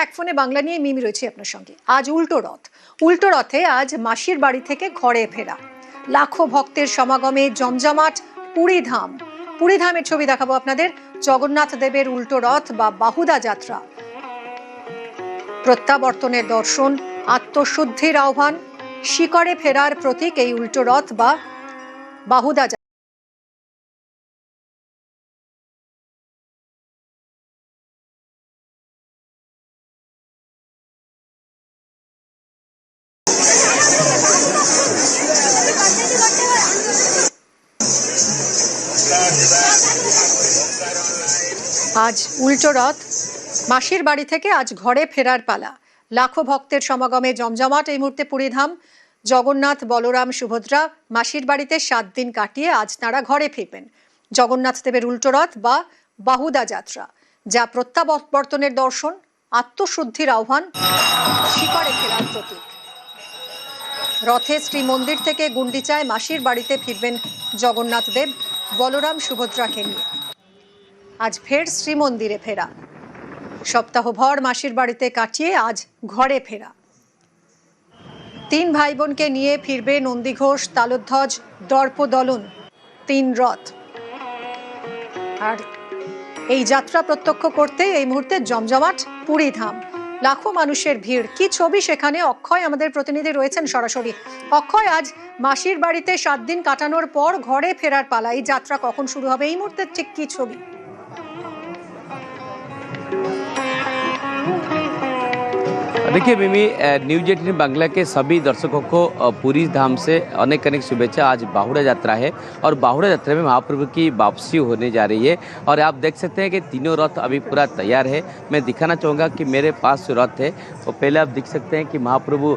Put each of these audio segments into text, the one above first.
এক ফোনে বাংলা নিয়ে মিমি রয়েছে আপনার সঙ্গে। আজ উল্টো রথ। উল্টো রথে আজ মাসির বাড়ি থেকে ঘরে ফেরা, লাখো ভক্তের সমাগমে জমজমাট পুরীধাম। পুরীধামের ছবি দেখাবো আপনাদের। জগন্নাথ দেবের উল্টো রথ বা বাহুদা যাত্রা, প্রত্যাবর্তনের দর্শন, আত্মশুদ্ধির আহ্বান, শিকড়ে ফেরার প্রতীক এই উল্টো রথ বা বাহুদা যাত্রা। আজ উল্টো রথ, মাসির বাড়ি থেকে আজ ঘরে ফেরার পালা। লাখো ভক্তের সমাগমে জমজমাট এই মুহূর্তে পুরীধাম। জগন্নাথ, বলরাম, সুভদ্রা মাসির বাড়িতে 7 দিন কাটিয়ে আজ তারা ঘরে ফিরবেন। জগন্নাথ দেবের উল্টো রথ বা বাহুদা যাত্রা, যা প্রত্যাবর্তনের দর্শন, আত্মশুদ্ধির আহ্বান, শিকড়ে ফেরার প্রতীক। রথে শ্রীমন্দির থেকে গুন্ডিচায় মাসির বাড়িতে ফিরবেন জগন্নাথ দেব, বলরাম, সুভদ্রাকে নিয়ে। আজ ফের শ্রীমন্দিরে ফেরা, সপ্তাহভর মাসির বাড়িতে কাটিয়ে আজ ঘরে ফেরা। 3 ভাই বোনকে নিয়ে ফিরবে নন্দীঘোষ, তালধ্বজ, দর্পদলন, 3 রথ। আর এই যাত্রা প্রত্যক্ষ করতে এই মুহূর্তে জমজমাট পুরীধাম, লাখো মানুষের ভিড়। কি ছবি সেখানে! অক্ষয় আমাদের প্রতিনিধি রয়েছেন সরাসরি। অক্ষয়, আজ মাসির বাড়িতে 7 দিন কাটানোর পর ঘরে ফেরার পালা, এই যাত্রা কখন শুরু হবে? এই মুহূর্তে ঠিক কি ছবি? देखिए मिमी, न्यूज 18 बांग्ला के सभी दर्शकों को पुरी धाम से अनेक अनेक शुभेच्छा। आज बाहुड़ा यात्रा है और बाहुड़ा यात्रा में महाप्रभु की वापसी होने जा रही है और आप देख सकते हैं कि तीनों रथ अभी पूरा तैयार है। मैं दिखाना चाहूँगा कि मेरे पास जो रथ है वो पहले आप देख सकते हैं कि महाप्रभु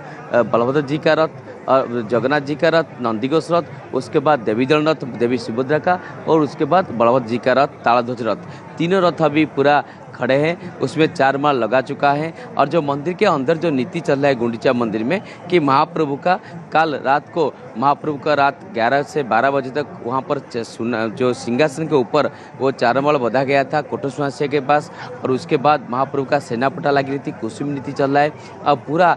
बलभद्र जी का रथ और जगन्नाथ जी का रथ, नंदीघोष रथ, उसके बाद देवी दल रथ, देवी सुभद्रा का, और उसके बाद बलभद्र जी का रथ, तालध्वज रथ। तीनों रथ अभी पूरा खड़े हैं, उसमें 4 माल लगा चुका है। और जो मंदिर के अंदर जो नीति चल रहा है गुंडीचा मंदिर में कि महाप्रभु का कल रात को महाप्रभु का रात 11 से 12 बजे तक वहाँ पर जो सिंहासन के ऊपर वो 4 माल बंधा गया था कोटोसुआसिया के पास। और उसके बाद महाप्रभु का सेनापटा लगी रही थी, कुसुम नीति चल रहा है। अब पूरा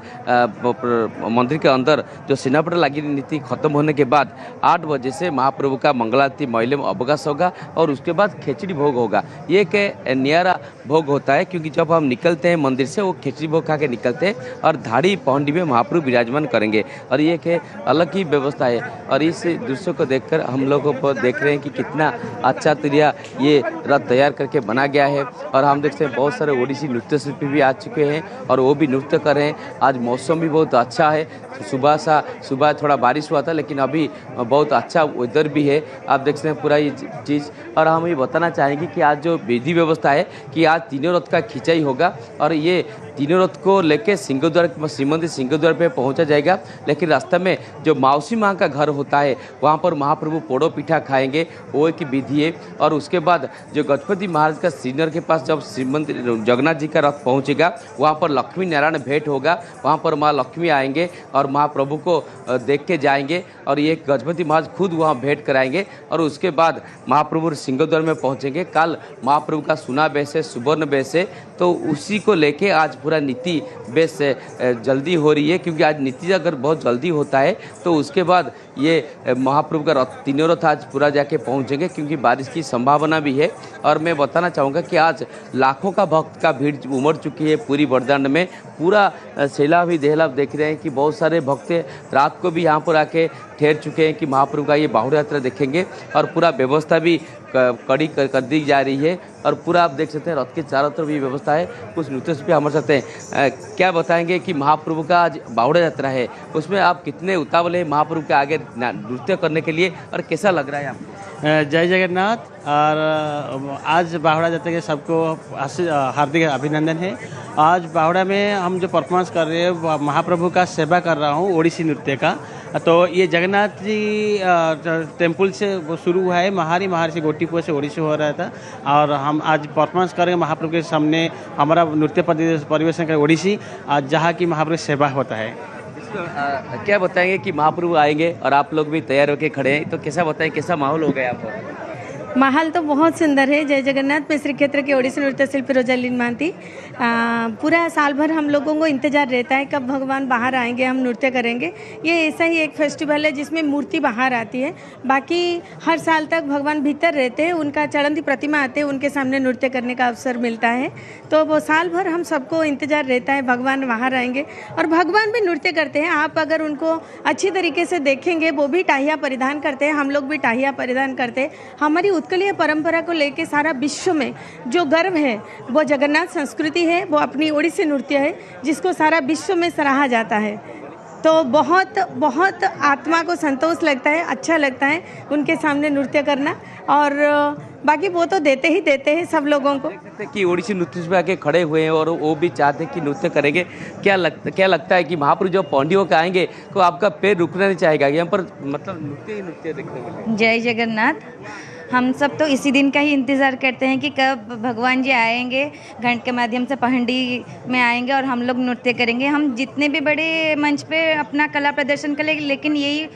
मंदिर के अंदर जो सेनापटा लगी नीति खत्म होने के बाद 8 बजे से महाप्रभु का मंगलारती महिला में अवकाश होगा और उसके बाद खिचड़ी भोग होगा। ये के नियारा भोग होता है क्योंकि जब हम निकलते हैं मंदिर से वो खिचड़ी भोग खा के निकलते हैं और धाड़ी पहुंडी में महाप्रभु विराजमान करेंगे। और ये के अलग ही व्यवस्था है। और इस दृश्य को देखकर हम लोगों को देख रहे हैं कि कितना अच्छा तरीका ये रथ तैयार करके बना गया है। और हम देखते हैं बहुत सारे ओडिसी नृत्य शिल्पी भी आ चुके हैं और वो भी नृत्य कर रहे हैं। आज मौसम भी बहुत अच्छा है, सुबह थोड़ा बारिश हुआ था लेकिन अभी बहुत अच्छा वेदर भी है। आप देख सकते हैं पूरा ये चीज़। और हम ये बताना चाहेंगे कि आज जो विधि व्यवस्था है कि आज तीनों रथ का खिंचाई होगा और ये तीनों रथ को लेके सिंहद्वार श्रीमंदिर सिंहद्वार पे पहुंचा जाएगा। लेकिन रास्ते में जो मौसी माँ का घर होता है वहाँ पर महाप्रभु पोड़ो पीठा खाएंगे, वो एक विधि है। और उसके बाद जो गजपति महाराज का श्रीनगर के पास जब श्रीमंदिर जगन्नाथ जी का रथ पहुँचेगा वहाँ पर लक्ष्मी नारायण भेंट होगा। वहाँ पर माँ लक्ष्मी आएंगे और महाप्रभु को देख के जाएंगे और ये गजपति महाराज खुद वहाँ भेंट कराएंगे। और उसके बाद महाप्रभु सिंहद्वार में पहुँचेंगे। कल महाप्रभु का सुना बेस है, सुवर्ण बेस है, तो उसी को लेके आज पूरा नीति बेस जल्दी हो रही है। क्योंकि आज नीति अगर बहुत जल्दी होता है तो उसके बाद ये महाप्रभु का रथ तीनों रथ आज पूरा जाके पहुंचेंगे क्योंकि बारिश की संभावना भी है। और मैं बताना चाहूँगा कि आज लाखों का भक्त का भीड़ उमड़ चुकी है पूरी बरदान में। पूरा सैलाब ही देहलाब देख रहे हैं कि बहुत सारे भक्त रात को भी यहाँ पर आके ठहर चुके हैं कि महाप्रभु का ये बाहुड़ा यात्रा देखेंगे। और पूरा व्यवस्था भी कड़ी कर दी जा रही है। और पूरा आप देख सकते हैं रथ के चारों तरफ भी व्यवस्था है। कुछ नृत्य भी हमारे साथ हैं, क्या बताएंगे कि महाप्रभु का आज बाहुड़ा यात्रा है, उसमें आप कितने उतावल हैं महाप्रभु के आगे नृत्य करने के लिए और कैसा लग रहा है आपको? जय जगन्नाथ। और आज बाहुड़ा यात्रा के सबको हार्दिक अभिनंदन है। आज बाहुड़ा में हम जो परफॉर्मेंस कर रहे हैं महाप्रभु का सेवा कर रहा हूँ ओडिसी नृत्य का। तो ये जगन्नाथ जी टेम्पल से वो शुरू हुआ है, महर्षि गोटीपुर से ओडिसी हो रहा था। और हम आज परफॉर्मेंस करेंगे महाप्रभु के सामने, हमारा नृत्य परिवेशन करें ओडिसी, जहाँ की महाप्रभु सेवा होता है। क्या बताएंगे कि महाप्रभु आएंगे और आप लोग भी तैयार होकर खड़े हैं, तो कैसा बताएं, कैसा माहौल होगा यहाँ पर? माहौल तो बहुत सुंदर है। जय जगन्नाथ। मैं श्री क्षेत्र के ओडिसी नृत्य शिल्पी रोजालिन महांती। पूरा साल भर हम लोगों को इंतजार रहता है कब भगवान बाहर आएंगे, हम नृत्य करेंगे। ये ऐसा ही एक फेस्टिवल है जिसमें मूर्ति बाहर आती है, बाकी हर साल तक भगवान भीतर रहते हैं, उनका चढ़ंती प्रतिमा आते हैं, उनके सामने नृत्य करने का अवसर मिलता है। तो वो साल भर हम सबको इंतजार रहता है भगवान बाहर आएंगे, और भगवान भी नृत्य करते हैं। आप अगर उनको अच्छी तरीके से देखेंगे, वो भी टाहिया परिधान करते हैं, हम लोग भी टाहिया परिधान करते हैं। हमारी उत्कलीय परंपरा को लेके सारा विश्व में जो गर्व है वो जगन्नाथ संस्कृति है, वो अपनी ओडिसी नृत्य है जिसको सारा विश्व में सराहा जाता है। तो बहुत बहुत आत्मा को संतोष लगता है, अच्छा लगता है उनके सामने नृत्य करना, और बाकी वो तो देते ही देते हैं सब लोगों को। कि ओडिसी नृत्य पे आके खड़े हुए हैं और वो भी चाहते हैं कि नृत्य करेंगे। क्या लगता है कि महाप्रभु जब पौंडियों के आएंगे तो आपका पैर रुकना नहीं चाहेगा? यहाँ पर मतलब नृत्य ही नृत्य देखने मिलेगा। जय जगन्नाथ। हम सब तो इसी दिन का ही इंतज़ार करते हैं कि कब भगवान जी आएंगे, घंट के माध्यम से पहंडी में आएंगे और हम लोग नृत्य करेंगे। हम जितने भी बड़े मंच पे अपना कला प्रदर्शन करेंगे, लेकिन यही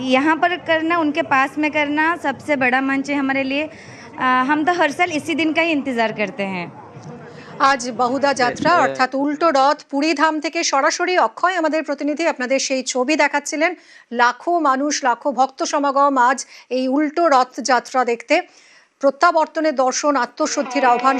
यहाँ पर करना, उनके पास में करना सबसे बड़ा मंच है हमारे लिए। हम तो हर साल इसी दिन का ही इंतज़ार करते हैं। আজ বাহুদা যাত্রা অর্থাৎ উল্টো রথ পুরীধাম থেকে সরাসরি অক্ষয় আমাদের প্রতিনিধি আপনাদের সেই ছবি দেখাচ্ছিলেন। লাখো মানুষ, লাখো ভক্ত সমাগম আজ এই উল্টো রথ যাত্রা দেখতে। প্রত্যাবর্তনের দর্শন, আত্মশুদ্ধির আহ্বান।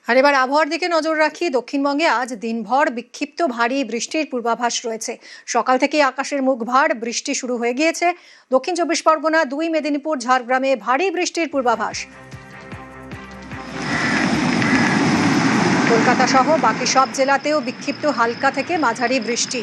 আর এবার আবহাওয়ার দিকে নজর রাখি। দক্ষিণবঙ্গে আজ দিনভর বিক্ষিপ্ত ভারী বৃষ্টির পূর্বাভাস রয়েছে। সকাল থেকেই আকাশের মুখ ভার, বৃষ্টি শুরু হয়ে গিয়েছে। দক্ষিণ চব্বিশ পরগনা, 2 মেদিনীপুর, ঝাড়গ্রামে ভারী বৃষ্টির পূর্বাভাস। কলকাতা সহ বাকি সব জেলাতেও বিক্ষিপ্ত হালকা থেকে মাঝারি বৃষ্টি।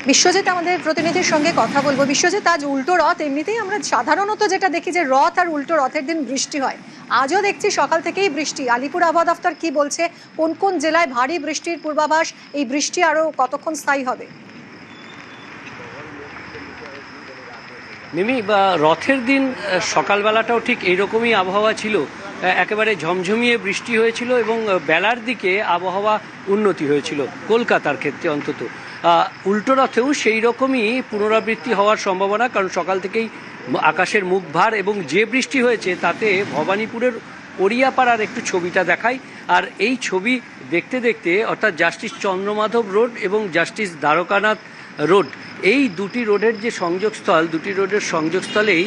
বিশ্বজিৎ আমাদের প্রতিনিধির সঙ্গে কথা বলবো। বিশ্বজিৎ, আজ উল্টো রথ, এমনিতেই আমরা সাধারণত যেটা দেখি যে রথ আর উল্টো রথের দিন বৃষ্টি হয়, আজও দেখছি সকাল থেকেই বৃষ্টি। আলিপুর আবহাওয়া দফতর কি বলছে? কোন কোন জেলায় ভারী বৃষ্টির পূর্বাভাস? এই বৃষ্টি আরো কতক্ষণ স্থায়ী হবে? মিমি, রথের দিন সকালবেলাটাও ঠিক এইরকমই আবহাওয়া ছিল, একেবারে ঝমঝমিয়ে বৃষ্টি হয়েছিল এবং বেলার দিকে আবহাওয়া উন্নতি হয়েছিল কলকাতার ক্ষেত্রে অন্তত। উল্টো রথেও সেই রকমই পুনরাবৃত্তি হওয়ার সম্ভাবনা, কারণ সকাল থেকেই আকাশের মুখ ভার এবং যে বৃষ্টি হয়েছে তাতে ভবানীপুরের ওড়িয়াপাড়ার একটু ছবিটা দেখাই। আর এই ছবি দেখতে দেখতে, অর্থাৎ জাস্টিস চন্দ্রমাধব রোড এবং জাস্টিস দ্বারকানাথ রোড, এই দুটি রোডের যে সংযোগস্থল, দুটি রোডের সংযোগস্থলেই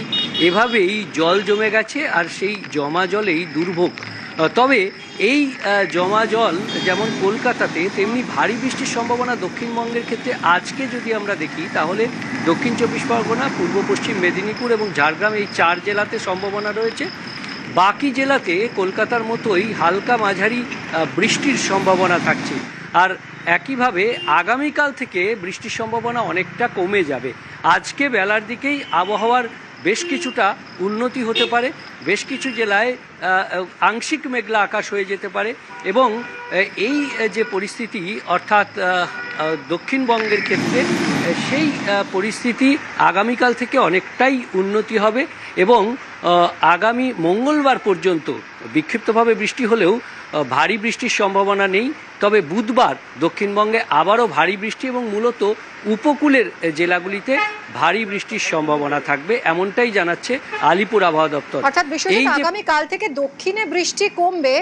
এভাবেই জল জমে গেছে, আর সেই জমা জলেই দুর্ভোগ। তবে এই জমা জল যেমন কলকাতাতে, তেমনি ভারী বৃষ্টির সম্ভাবনা দক্ষিণবঙ্গের ক্ষেত্রে আজকে যদি আমরা দেখি তাহলে দক্ষিণ চব্বিশ পরগনা, পূর্ব পশ্চিম মেদিনীপুর এবং ঝাড়গ্রাম, এই 4 জেলাতে সম্ভাবনা রয়েছে। বাকি জেলাতে কলকাতার মতোই হালকা মাঝারি বৃষ্টির সম্ভাবনা থাকছে। আর একইভাবে আগামীকাল থেকে বৃষ্টির সম্ভাবনা অনেকটা কমে যাবে। আজকে বেলার দিকেই আবহাওয়ার বেশ কিছুটা উন্নতি হতে পারে, বেশ কিছু জেলায় আংশিক মেঘলা আকাশ হয়ে যেতে পারে, এবং এই যে পরিস্থিতি, অর্থাৎ দক্ষিণবঙ্গের ক্ষেত্রে সেই পরিস্থিতি আগামীকাল থেকে অনেকটাই উন্নতি হবে এবং আগামী মঙ্গলবার পর্যন্ত বিক্ষিপ্তভাবে বৃষ্টি হলেও ভারী বৃষ্টির সম্ভাবনা নেই। তবে বুধবার দক্ষিণবঙ্গে আবারও ভারী বৃষ্টি এবং মূলত উপকূলের জেলাগুলিতে ভারী বৃষ্টির সম্ভাবনা থাকবে, এমনটাই জানাচ্ছে আলিপুর আবহাওয়া দপ্তর। অর্থাৎ বিশ্বজিৎ, আগামী কাল থেকে দক্ষিণে বৃষ্টি কমবে,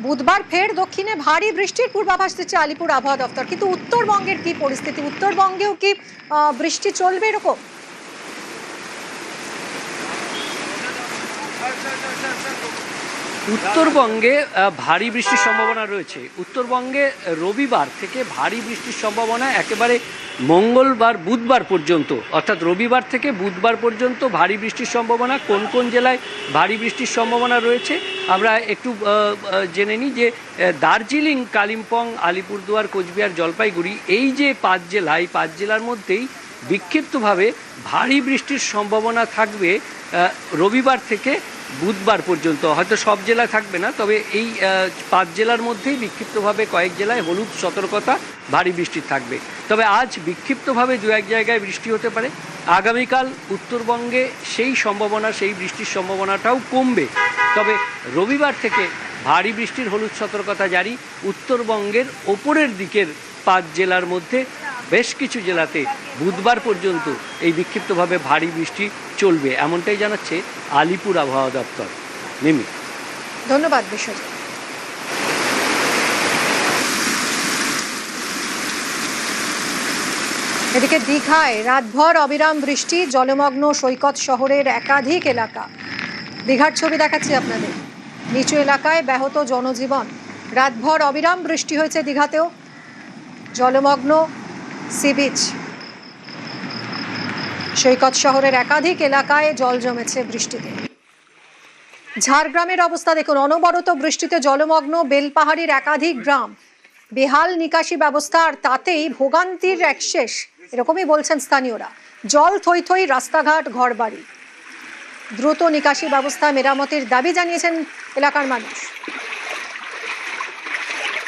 বুধবার ফের দক্ষিণে ভারী বৃষ্টির পূর্বাভাস দিচ্ছে আলিপুর আবহাওয়া দপ্তর। কিন্তু উত্তরবঙ্গের কি পরিস্থিতি? উত্তরবঙ্গেও কি বৃষ্টি চলবে এরকম? উত্তরবঙ্গে ভারী বৃষ্টির সম্ভাবনা রয়েছে। উত্তরবঙ্গে রবিবার থেকে ভারী বৃষ্টির সম্ভাবনা একেবারে মঙ্গলবার বুধবার পর্যন্ত, অর্থাৎ রবিবার থেকে বুধবার পর্যন্ত ভারী বৃষ্টির সম্ভাবনা। কোন কোন জেলায় ভারী বৃষ্টির সম্ভাবনা রয়েছে আমরা একটু জেনে নিই। যে দার্জিলিং, কালিম্পং, আলিপুরদুয়ার, কোচবিহার, জলপাইগুড়ি, এই যে 5 জেলা, এই 5 জেলার মধ্যেই বিক্ষিপ্তভাবে ভারী বৃষ্টির সম্ভাবনা থাকবে রবিবার থেকে বুধবার পর্যন্ত। হয়তো সব জেলায় থাকবে না, তবে এই 5 জেলার মধ্যেই বিক্ষিপ্তভাবে কয়েক জেলায় হলুদ সতর্কতা, ভারী বৃষ্টি থাকবে। তবে আজ বিক্ষিপ্তভাবে 2-1 জায়গায় বৃষ্টি হতে পারে। আগামীকাল উত্তরবঙ্গে সেই সম্ভাবনা, সেই বৃষ্টির সম্ভাবনাটাও কমবে। তবে রবিবার থেকে ভারী বৃষ্টির হলুদ সতর্কতা জারি। উত্তরবঙ্গের ওপরের দিকের 5 জেলার মধ্যে বেশ কিছু জেলাতে বুধবার পর্যন্ত এই বিক্ষিপ্তভাবে ভারী বৃষ্টি চলবে, এমনটাই জানাচ্ছে আলিপুর আবহাওয়া দপ্তর। মিমি, ধন্যবাদ বিশ্বজিৎ। এদিকে দীঘায় রাতভর অবিরাম বৃষ্টি, জলমগ্ন সৈকত শহরের একাধিক এলাকা। দীঘার ছবি দেখাচ্ছি আপনাদের। নিচু এলাকায় ব্যাহত জনজীবন। রাতভর অবিরাম বৃষ্টি হয়েছে দীঘাতেও, জলমগ্ন সি বিচ। সৈকত শহরের একাধিক এলাকায় জল জমেছে বৃষ্টিতে। ঝাড়গ্রামের অবস্থা দেখুন, অনবরত বৃষ্টিতে জলমগ্ন বেলপাহাড়ির একাধিক গ্রাম। বেহাল নিকাশি ব্যবস্থা, আর তাতেই ভোগান্তির এক শেষ, এরকমই বলছেন স্থানীয়রা। জল থই থই রাস্তাঘাট, ঘরবাড়ি। দ্রুত নিকাশি ব্যবস্থা মেরামতের দাবি জানিয়েছেন এলাকার মানুষ।